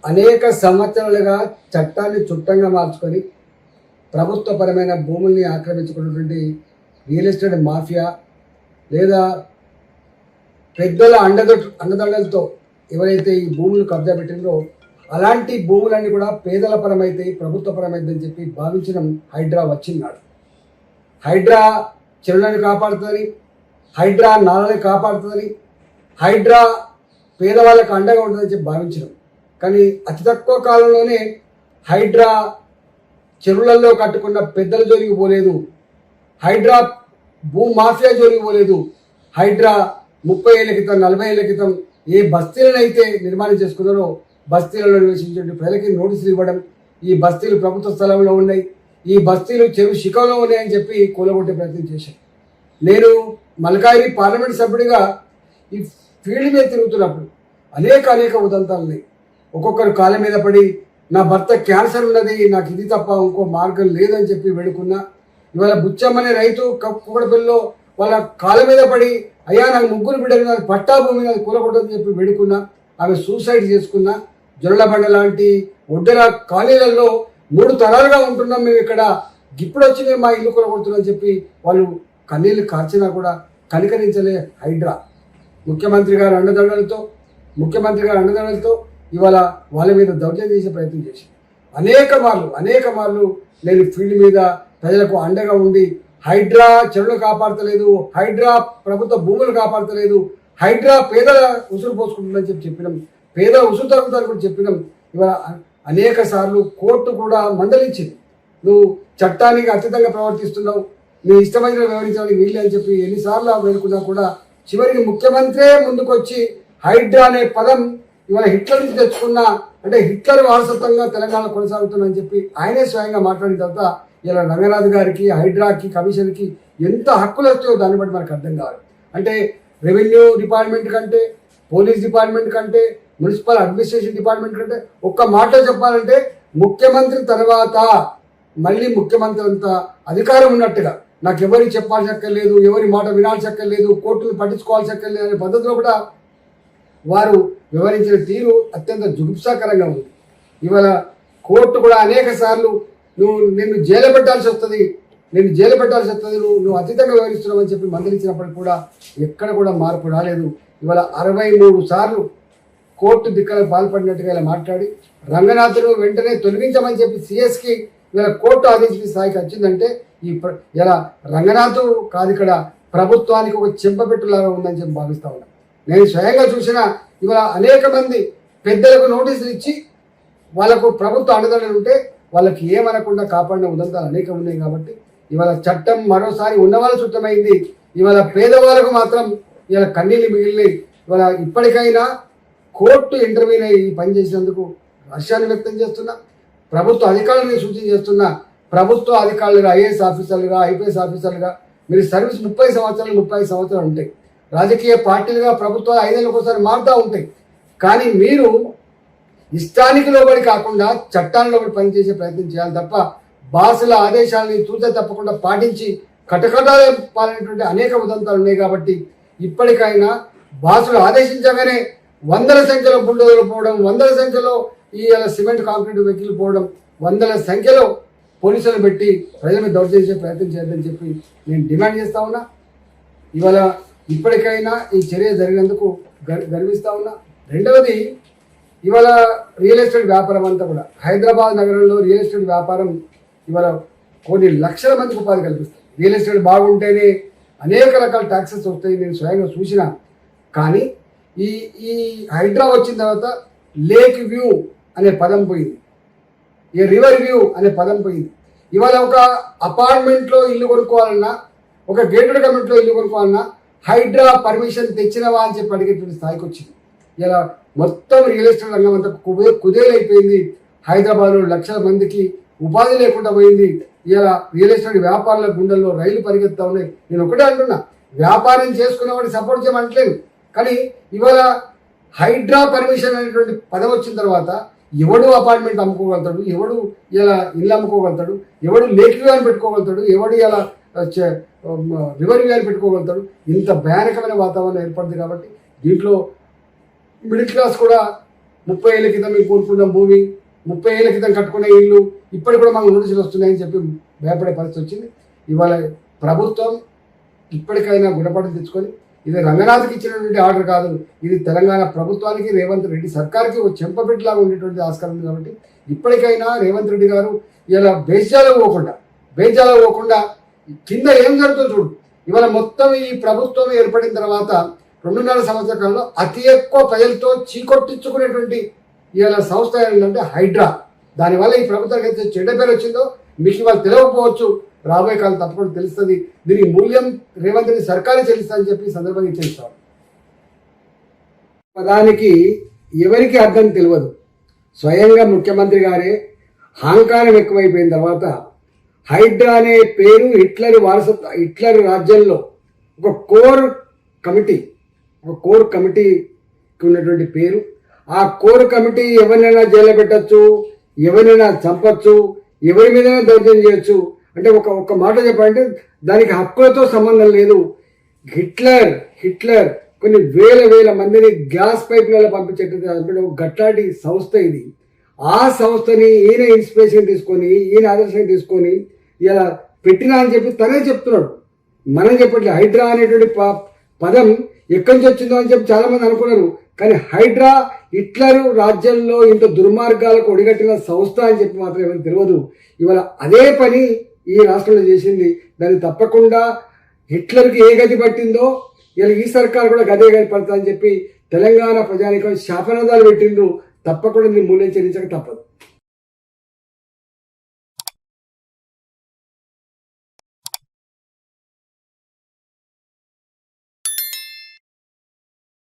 అనేక సంవత్సరాలుగా చట్టాన్ని చుట్టంగా మార్చుకొని ప్రభుత్వపరమైన భూముల్ని ఆక్రమించుకున్నటువంటి రియల్ ఎస్టేట్ మాఫియా లేదా పెద్దల అండదండలతో ఎవరైతే ఈ భూములు కబ్జా పెట్టిందో అలాంటి భూములన్నీ కూడా పేదల పరమైతే ప్రభుత్వ పరమైతే అని చెప్పి భావించిన హైడ్రా వచ్చినాడు. హైడ్రా చెరువులను కాపాడుతుందని, హైడ్రా నాలని కాపాడుతుందని, హైడ్రా పేదవాళ్ళకు అండగా ఉంటుందని చెప్పి భావించడం. కానీ అతి తక్కువ కాలంలోనే హైడ్రా చెరువులలో కట్టుకున్న పెద్దల జోలికి పోలేదు, హైడ్రా భూ మాఫియా జోలికి పోలేదు. హైడ్రా 30 ఏళ్ల క్రితం 40 ఏళ్ల క్రితం ఏ బస్తీలనైతే నిర్మాణం చేసుకున్నారో బస్తీలలో నివసించే ప్రజలకి నోటీసులు ఇవ్వడం, ఈ బస్తీలు ప్రభుత్వ స్థలంలో ఉన్నాయి, ఈ బస్తీలు చెరువు శిఖంలో ఉన్నాయని చెప్పి కూలగొట్టే ప్రయత్నం చేశాను. నేను మల్కాయిరి పార్లమెంట్ సభ్యుడిగా ఈ ఫీల్డ్ మీద తిరుగుతున్నప్పుడు అనేక ఉదంతాలు ఉన్నాయి. ఒక్కొక్కరు కాళ్ళ మీద పడి నా భర్త క్యాన్సర్ ఉన్నది, నాకు ఇది తప్ప ఇంకో మార్గం లేదని చెప్పి వేడుకున్నా. ఇవాళ బుచ్చమ్మనే రైతు కుక్కడపల్లిలో వాళ్ళ కాళ్ళ మీద పడి అయ్యా నాకు 3 బిడ్డలు, నాకు పట్టా భూమి నాకు కూలగొట్టదని చెప్పి వేడుకున్నా. ఆమె సూసైడ్ చేసుకున్నా. జొన్నబండ లాంటి ఒడ్డెర కాలనీలలో 3 తరాలుగా ఉంటున్నాం మేము ఇక్కడ, ఇప్పుడు వచ్చి మేము మా ఇల్లు కూలగొడుతున్నామని చెప్పి వాళ్ళు కన్నీళ్ళు కార్చినా కూడా కనికరించలే హైడ్రా. ముఖ్యమంత్రి గారి అండదండలతో ఇవాళ వాళ్ళ మీద దౌర్జన్యం చేసే ప్రయత్నం చేసి అనేక మార్లు నేను ఫీల్డ్ మీద ప్రజలకు అండగా ఉండి హైడ్రా చెరువులు కాపాడతలేదు, హైడ్రా ప్రభుత్వ భూములు కాపాడతలేదు, హైడ్రా పేదల ఉసురు పోసుకుంటుందని చెప్పినాం, పేదల ఉసురు తగ్గుతారు కూడా చెప్పినాం. ఇవాళ అనేక సార్లు కోర్టు కూడా మందలించింది, నువ్వు చట్టానికి అతీతంగా ప్రవర్తిస్తున్నావు, నీ ఇష్టమైన వివరించడానికి వీళ్ళు అని చెప్పి ఎన్నిసార్లు వేడుకున్నా కూడా చివరికి ముఖ్యమంత్రే ముందుకొచ్చి హైడ్రా అనే పదం ఇవాళ హిట్లర్ నుంచి తెచ్చుకున్న, అంటే హిట్లర్ వారసత్వంగా తెలంగాణ కొనసాగుతుందని చెప్పి ఆయనే స్వయంగా మాట్లాడిన తర్వాత ఇలా రంగనాథ్ గారికి, హైడ్రాకి, కమిషన్కి ఎంత హక్కులు వస్తాయో దాన్ని బట్టి మనకు అర్థం కావాలి. అంటే రెవెన్యూ డిపార్ట్మెంట్ కంటే, పోలీస్ డిపార్ట్మెంట్ కంటే, మున్సిపల్ అడ్మినిస్ట్రేషన్ డిపార్ట్మెంట్ కంటే ఒక్క మాట చెప్పాలంటే ముఖ్యమంత్రి తర్వాత మళ్ళీ ముఖ్యమంత్రి అంత అధికారం ఉన్నట్టుగా నాకు ఎవరికి చెప్పాల్సి అక్కర్లేదు, ఎవరి మాట వినాల్సి అక్కర్లేదు, కోర్టును పట్టించుకోవాల్సి అక్కర్లేదు అనే పద్ధతిలో కూడా వారు వివరించిన తీరు అత్యంత జుగుప్సాకరంగా ఉంది. ఇవాళ కోర్టు కూడా అనేక సార్లు నిన్ను జైలు పెట్టాల్సి వస్తుంది, నువ్వు అతీతంగా వివరిస్తున్నావు అని చెప్పి మందలించినప్పటికీ కూడా ఎక్కడ కూడా మార్పు రాలేదు. ఇవాళ 63 సార్లు కోర్టు దిక్కలకు పాల్పడినట్టుగా ఇలా మాట్లాడి రంగనాథ్ను వెంటనే తొలగించమని చెప్పి సిఎస్కి ఇవాళ కోర్టు ఆదేశించిన స్థాయికి వచ్చిందంటే ఇలా రంగనాథ్ కాదు, ఇక్కడ ప్రభుత్వానికి ఒక చెంపపెట్టులాగా ఉందని చెప్పి భావిస్తా ఉన్నాను. నేను స్వయంగా చూసిన ఇవాళ అనేక మంది పెద్దలకు నోటీసులు ఇచ్చి వాళ్ళకు ప్రభుత్వ అండదండలు ఉంటే వాళ్ళకి ఏమనకుండా కాపాడిన ఉదంతాలు అనేక ఉన్నాయి. కాబట్టి ఇవాళ చట్టం మరోసారి ఉన్నవాళ్ళ చుట్టమైంది, ఇవాళ పేదవాళ్ళకు మాత్రం ఇవాళ కన్నీళ్ళు మిగిలినాయి. ఇవాళ ఇప్పటికైనా కోర్టు ఇంటర్వ్యూని ఈ పని చేసినందుకు హర్షాన్ని వ్యక్తం చేస్తున్నా. ప్రభుత్వ అధికారులను సూచన చేస్తున్నా, ప్రభుత్వ అధికారులుగా ఐఏఎస్ ఆఫీసర్లుగా, ఐపీఎస్ ఆఫీసర్లుగా మీరు సర్వీస్ 30 సంవత్సరాలు 35 సంవత్సరాలు ఉంటాయి. రాజకీయ పార్టీలుగా ప్రభుత్వాలు 5 ఏళ్ళకి ఒకసారి మారుతూ ఉంటాయి. కానీ మీరు ఇష్టానికి లోబడి కాకుండా చట్టాన్ని లోబడి పనిచేసే ప్రయత్నం చేయాలి తప్ప బాసుల ఆదేశాలని తూచ తప్పకుండా పాటించి కటకటాలు పాలైనటువంటి అనేక ఉదంతాలు ఉన్నాయి. కాబట్టి ఇప్పటికైనా బాసులు ఆదేశించగానే 100ల సంఖ్యలో బుల్డోజర్లు పోవడం, 100ల సంఖ్యలో ఈ సిమెంట్ కాంక్రీట్ వెహికల్ పోవడం, 100ల సంఖ్యలో పోలీసులు పెట్టి ప్రజల మీద దౌర్జన్య ప్రయత్నం చేయొద్దని చెప్పి నేను డిమాండ్ చేస్తా ఉన్నా. ఇవాళ ఇప్పటికైనా ఈ చర్య జరిగినందుకు గర్విస్తా ఉన్నా. రెండవది, ఇవాళ రియల్ ఎస్టేట్ వ్యాపారం అంతా కూడా హైదరాబాద్ నగరంలో రియల్ ఎస్టేట్ వ్యాపారం ఇవాళ కొన్ని లక్షల మందికి ఉపాధి కల్పిస్తుంది. రియల్ ఎస్టేట్ బాగుంటేనే అనేక రకాల ట్యాక్సెస్ వస్తాయి, నేను స్వయంగా చూసిన. కానీ ఈ హైడ్రా వచ్చిన తర్వాత లేక్ వ్యూ అనే పదం పోయింది, ఈ రివర్ వ్యూ అనే పదం పోయింది. ఇవాళ ఒక అపార్ట్మెంట్లో ఇల్లు కొనుక్కోవాలన్నా, ఒక గేటెడ్ కమ్యూనిటీలో ఇల్లు కొనుక్కోవాలన్నా హైడ్రా పర్మిషన్ తెచ్చినవా అని చెప్పి అడిగేటువంటి స్థాయికి వచ్చింది. ఇలా మొత్తం రియల్ ఎస్టేట్ రంగం అంతా కుదేలైపోయింది. హైదరాబాద్లో లక్షల మందికి ఉపాధి లేకుండా పోయింది. ఇలా రియల్ ఎస్టేట్ వ్యాపారుల గుండెల్లో రైలు పరిగెత్తా ఉన్నాయి. నేను ఒకటే అంటున్నా, వ్యాపారం చేసుకునేవాడిని సపోర్ట్ చేయమంటలేదు. కానీ ఇవాళ హైడ్రా పర్మిషన్ అనేటువంటి పదం వచ్చిన తర్వాత ఎవడు అపార్ట్మెంట్ అమ్ముకోగలుగుతాడు, ఎవడు ఇలా ఇల్లు అమ్ముకోగలుగుతాడు, ఎవడు లేక్ వ్యూ అని పెట్టుకోగలుగుతాడు, ఎవడు ఇలా రివర్ వ్యూ అని పెట్టుకోగలుగుతాడు. ఇంత భయానకమైన వాతావరణం ఏర్పడుతుంది. కాబట్టి దీంట్లో మిడిల్ క్లాస్ కూడా 30 ఏళ్ల క్రితం మేము కోరుకున్న భూమి, 30 ఏళ్ల క్రితం కట్టుకున్న ఇల్లు ఇప్పటికి కూడా మాకు నోటీసులు వస్తున్నాయని చెప్పి భయపడే పరిస్థితి వచ్చింది. ఇవాళ ప్రభుత్వం ఇప్పటికైనా గుణపాఠం తెచ్చుకొని, ఇది రంగనాథ్కి ఇచ్చినటువంటి ఆర్డర్ కాదు, ఇది తెలంగాణ ప్రభుత్వానికి, రేవంత్ రెడ్డి సర్కార్కి ఒక చెంపపెట్టులాగా ఉండేటువంటి ఆస్కారం ఉంది. కాబట్టి ఇప్పటికైనా రేవంత్ రెడ్డి గారు ఇలా బేజాలకు పోకుండా కింద ఏం జరుగుతుందో చూడు. ఇవాళ మొత్తం ఈ ప్రభుత్వం ఏర్పడిన తర్వాత 2.5 సంవత్సరాల కాలంలో అతి ఎక్కువ ప్రజలతో చీకొట్టించుకునేటువంటి ఇవాళ సంస్థ ఏంటంటే హైడ్రా. దానివల్ల ఈ ప్రభుత్వానికి అయితే చెడ్డ పేరు వచ్చిందో మీకు ఇవాళ తెలియకపోవచ్చు, రాబోయే కాలం తప్పకుండా తెలుస్తుంది. దీనికి మూల్యం రేవంత్ రెడ్డి సర్కారే చెల్లిస్తుందని చెప్పి సందర్భంగా తెలుస్తాం. పదానికి ఎవరికి అర్థం తెలియదు. స్వయంగా ముఖ్యమంత్రి గారే అహంకారం ఎక్కువైపోయిన తర్వాత హైడ్రా అనే పేరు హిట్లర్ రాజ్యంలో ఒక కోర్ కమిటీకి ఉన్నటువంటి పేరు. ఆ కోర్ కమిటీ ఎవరినైనా జైలు పెట్టచ్చు, ఎవరినైనా చంపచ్చు, ఎవరి మీదైనా దౌర్జన్యం చేయొచ్చు. అంటే ఒక మాట చెప్పాలంటే దానికి హక్కులతో సంబంధం లేదు. హిట్లర్ కొన్ని వేల మందిని గ్యాస్ పైపులలో పంపించేటువంటి ఒక గట్లాంటి సంస్థ ఇది. ఆ సంస్థని ఈయన ఇన్స్పిరేషన్ తీసుకొని, ఈయన ఆదర్శంగా తీసుకొని ఇలా పెట్టినా అని చెప్పి తనే చెప్తున్నాడు. మనం చెప్పట్లేదు. హైడ్రా అనేటువంటి పదం ఎక్కడి నుంచి వచ్చిందో అని చెప్పి చాలా మంది అనుకున్నారు. కానీ హైడ్రా హిట్లర్ రాజ్యంలో ఇంత దుర్మార్గాలకు ఒడిగట్టిన సంస్థ అని చెప్పి మాత్రం ఏమైనా తెలియదు. ఇవాళ అదే పని ఈ రాష్ట్రంలో చేసింది. దాన్ని తప్పకుండా హిట్లర్కి ఏ గతి పట్టిందో ఇలా ఈ సర్కారు కూడా గదే గతి పడుతుందని చెప్పి తెలంగాణ ప్రజానికం శాపనాదాలు పెట్టిండ్రు. తప్పకుండా దీన్ని మూల్యం చెల్లించక తప్పదు.